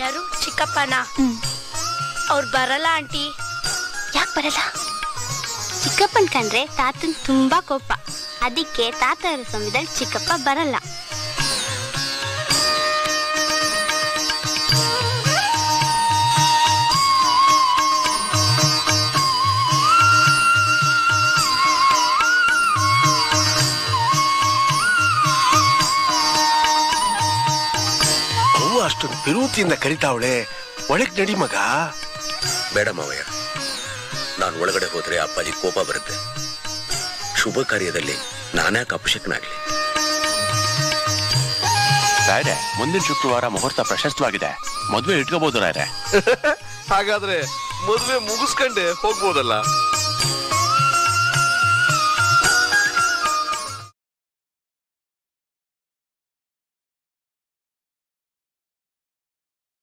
ಯಾರು ಚಿಕ್ಕಪ್ಪನ? ಅವ್ರು ಬರಲ್ಲ ಆಂಟಿ. ಯಾಕೆ ಬರಲ್ಲ? ಚಿಕ್ಕಪ್ಪನ್ ಕಂಡ್ರೆ ತಾತನ್ ತುಂಬಾ ಕೋಪ, ಅದಕ್ಕೆ ತಾತ ಸಮಯದಲ್ಲಿ ಚಿಕ್ಕಪ್ಪ ಬರಲ್ಲ. ಅಷ್ಟೊಂದು ಬಿರುತಿಯಿಂದ ಕರಿತಾವಳೆ, ಒಳಗ್ ನಡಿ ಮಗ. ಬೇಡ ಮಾವಯ್ಯ, ನಾನು ಒಳಗಡೆ ಹೋದ್ರೆ ಅಪ್ಪಾಜಿ ಕೋಪ ಬರುತ್ತೆ. ಶುಭ ಕಾರ್ಯದಲ್ಲಿ ನಾನ್ಯಾಕೆ ಅಪಶಕ್ನಾಗ್ಲಿ? ರಾಯ್ರೆ, ಮುಂದಿನ ಶುಕ್ರವಾರ ಮುಹೂರ್ತ ಪ್ರಶಸ್ತವಾಗಿದೆ, ಮದುವೆ ಇಟ್ಕೋಬಹುದು ರಾಯ್ರೆ. ಹಾಗಾದ್ರೆ ಮದುವೆ ಮುಗಿಸ್ಕೊಂಡೆ ಹೋಗ್ಬೋದಲ್ಲ?